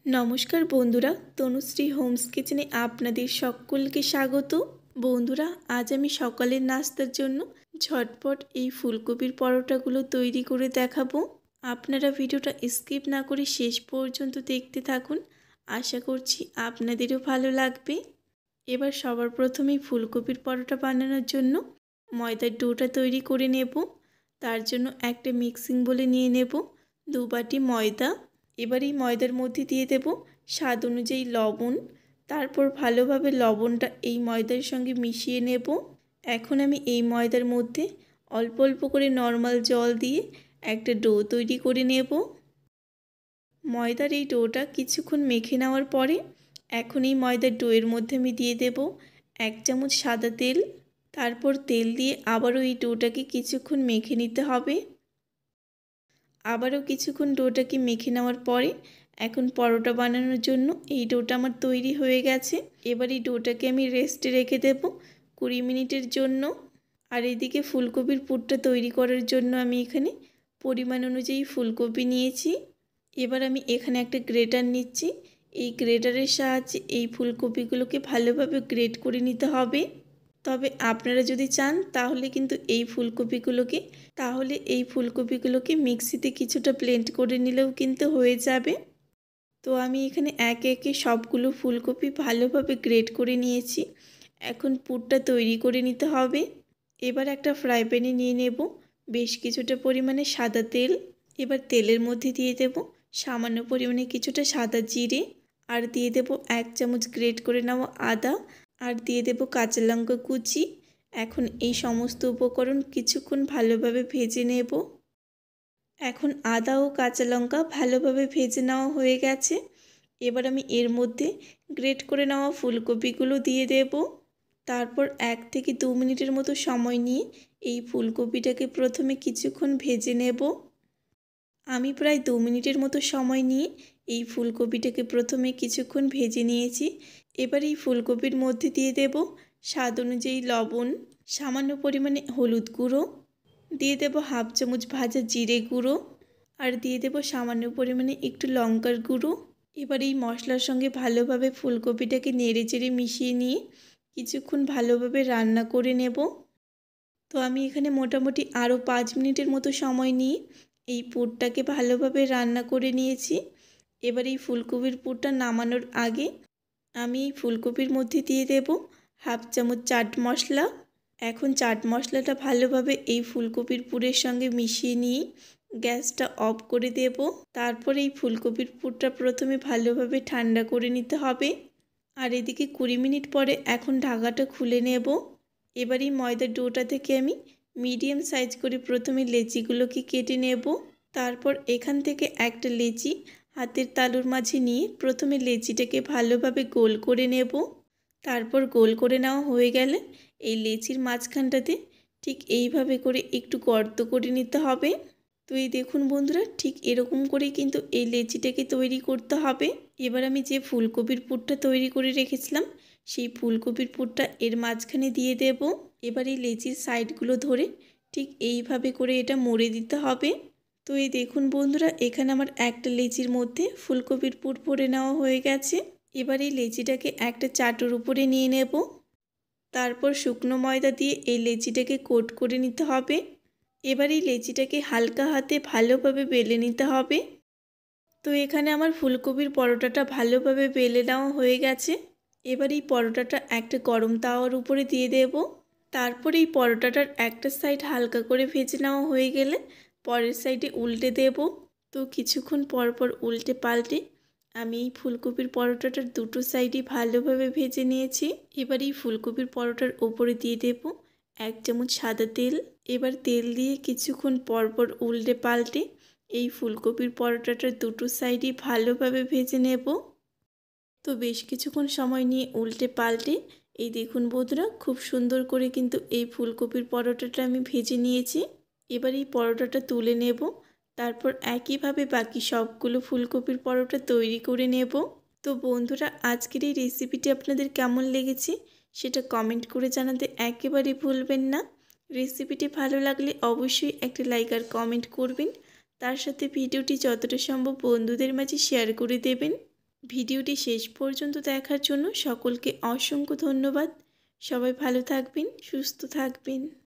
নমস্কার বন্ধুরা, তনুশ্রী হোমস কিচেনে আপনাদের সকলকে স্বাগত। বন্ধুরা, আজ আমি সকালের নাস্তার জন্য ঝটপট এই ফুলকপির পরোটাগুলো তৈরি করে দেখাবো। আপনারা ভিডিওটা স্কিপ না করে শেষ পর্যন্ত দেখতে থাকুন, আশা করছি আপনাদেরও ভালো লাগবে। এবার সবার প্রথমেই ফুলকপির পরোটা বানানোর জন্য ময়দার ডোটা তৈরি করে নেব। তার জন্য একটা মিক্সিং বোলে নিয়ে নেব 2 বাটি ময়দা। এবার এই ময়দার মধ্যে দিয়ে দেব স্বাদ অনুযায়ী লবণ। তারপর ভালোভাবে লবণটা এই ময়দার সঙ্গে মিশিয়ে নেব। এখন আমি এই ময়দার মধ্যে অল্প অল্প করে নর্মাল জল দিয়ে একটা ডো তৈরি করে নেব। ময়দার এই ডোটা কিছুক্ষণ মেখে নেওয়ার পরে এখন এই ময়দার ডোয়ের মধ্যে আমি দিয়ে দেব 1 চামচ সাদা তেল। তারপর তেল দিয়ে আবারও এই ডোটাকে কিছুক্ষণ মেখে নিতে হবে। আবারও কিছুক্ষণ ডোটাকে মেখে নেওয়ার পরে এখন পরোটা বানানোর জন্য এই ডোটা আমার তৈরি হয়ে গেছে। এবার এই ডোটাকে আমি রেস্টে রেখে দেব 20 মিনিটের জন্য। আর এদিকে ফুলকপির পুরটা তৈরি করার জন্য আমি এখানে পরিমাণ অনুযায়ী ফুলকপি নিয়েছি। এবার আমি এখানে একটা গ্রেটার নিচ্ছি। এই গ্রেটারের সাহায্যে এই ফুলকপিগুলোকে ভালোভাবে গ্রেট করে নিতে হবে। তবে আপনারা যদি চান তাহলে কিন্তু এই ফুলকপিগুলোকে মিক্সিতে কিছুটা ব্লেন্ড করে নিলেও কিন্তু হয়ে যাবে। তো আমি এখানে একে একে সবগুলো ফুলকপি ভালোভাবে গ্রেট করে নিয়েছি। এখন পুরটা তৈরি করে নিতে হবে। এবার একটা ফ্রাই প্যানে নিয়ে নেব বেশ কিছুটা পরিমাণে সাদা তেল। এবার তেলের মধ্যে দিয়ে দেব সামান্য পরিমাণে কিছুটা সাদা জিরে, আর দিয়ে দেব 1 চামচ গ্রেট করে নেওয়া আদা, আর দিয়ে দেব কাঁচা লঙ্কা কুচি। এখন এই সমস্ত উপকরণ কিছুক্ষণ ভালোভাবে ভেজে নেব। এখন আদা ও কাঁচা লঙ্কা ভালোভাবে ভেজে নেওয়া হয়ে গেছে। এবার আমি এর মধ্যে গ্রেট করে নেওয়া ফুলকপিগুলো দিয়ে দেব। তারপর 1 থেকে 2 মিনিটের মতো সময় নিয়ে এই ফুলকপিটাকে প্রথমে কিছুক্ষণ ভেজে নেব। আমি প্রায় 2 মিনিটের মতো সময় নিয়ে এই ফুলকপিটাকে প্রথমে কিছুক্ষণ ভেজে নিয়েছি। এবার এই ফুলকপির মধ্যে দিয়ে দেব স্বাদ অনুযায়ী লবণ, সামান্য পরিমাণে হলুদ গুঁড়ো, দিয়ে দেব 1/2 চামচ ভাজা জিরে গুঁড়ো, আর দিয়ে দেব সামান্য পরিমাণে একটু লঙ্কার গুঁড়ো। এবার এই মশলার সঙ্গে ভালোভাবে ফুলকপিটাকে নেড়েচেড়ে মিশিয়ে নিয়ে কিছুক্ষণ ভালোভাবে রান্না করে নেব। তো আমি এখানে মোটামুটি আরও 5 মিনিটের মতো সময় নিয়ে এই পুরটাকে ভালোভাবে রান্না করে নিয়েছি। এবার এই ফুলকপির পুরটা নামানোর আগে আমি এই ফুলকপির মধ্যে দিয়ে দেব 1/2 চামচ চাট মশলা। এখন চাট মশলাটা ভালোভাবে এই ফুলকপির পুরের সঙ্গে মিশিয়ে নিয়ে গ্যাসটা অফ করে দেব। তারপর এই ফুলকপির পুরটা প্রথমে ভালোভাবে ঠান্ডা করে নিতে হবে। আর এদিকে 20 মিনিট পরে এখন ঢাকাটা খুলে নেব। এবার এই ময়দার ডোটা থেকে আমি মিডিয়াম সাইজ করে প্রথমে লেচিগুলোকে কেটে নেব। তারপর এখান থেকে একটা লেচি হাতের তালুর মাঝে নিয়ে প্রথমে লেচিটাকে ভালোভাবে গোল করে নেব। তারপর গোল করে নেওয়া হয়ে গেলে এই লেচির মাঝখানটাতে ঠিক এইভাবে করে একটু গর্ত করে নিতে হবে। তো এই দেখুন বন্ধুরা, ঠিক এরকম করেই কিন্তু এই লেচিটাকে তৈরি করতে হবে। এবার আমি যে ফুলকপির পুরটা তৈরি করে রেখেছিলাম সেই ফুলকপির পুরটা এর মাঝখানে দিয়ে দেব। এবার এই লেচির সাইডগুলো ধরে ঠিক এইভাবে করে এটা মুড়ে দিতে হবে। তো এই দেখুন বন্ধুরা, এখানে আমার একটা লেচির মধ্যে ফুলকপির পুর ভরে নেওয়া হয়ে গেছে। এবার এই লেচিটাকে একটা চাটুর উপরে নিয়ে নেব। তারপর শুকনো ময়দা দিয়ে এই লেচিটাকে কোট করে নিতে হবে। এবার এই লেচিটাকে হালকা হাতে ভালোভাবে বেলে নিতে হবে। তো এখানে আমার ফুলকপির পরোটাটা ভালোভাবে বেলে নেওয়া হয়ে গেছে। এবার এই পরোটাটা একটা গরম তাওয়ার উপরে দিয়ে দেব। তারপর এই পরোটাটার একটা সাইড হালকা করে ভেজে নেওয়া হয়ে গেলে পরের সাইডে উল্টে দেব। তো কিছুক্ষণ পর পর উল্টে পাল্টে আমি এই ফুলকপির পরোটাটার দুটো সাইডই ভালোভাবে ভেজে নিয়েছি। এবার এই ফুলকপির পরোটার ওপরে দিয়ে দেব 1 চামচ সাদা তেল। এবার তেল দিয়ে কিছুক্ষণ পর পর উল্টে পাল্টে এই ফুলকপির পরোটাটার দুটো সাইডই ভালোভাবে ভেজে নেব। তো বেশ কিছুক্ষণ সময় নিয়ে উল্টে পাল্টে এই দেখুন বন্ধুরা, খুব সুন্দর করে কিন্তু এই ফুলকপির পরোটাটা আমি ভেজে নিয়েছি। এবার এই পরোটাটা তুলে নেব। তারপর একইভাবে বাকি সবগুলো ফুলকপির পরোটা তৈরি করে নেব। তো বন্ধুরা, আজকের এই রেসিপিটি আপনাদের কেমন লেগেছে সেটা কমেন্ট করে জানাতে একেবারেই ভুলবেন না। রেসিপিটি ভালো লাগলে অবশ্যই একটা লাইক আর কমেন্ট করবেন। তার সাথে ভিডিওটি যতটা সম্ভব বন্ধুদের মাঝে শেয়ার করে দেবেন। ভিডিওটি শেষ পর্যন্ত দেখার জন্য সকলকে অসংখ্য ধন্যবাদ। সবাই ভালো থাকবেন, সুস্থ থাকবেন।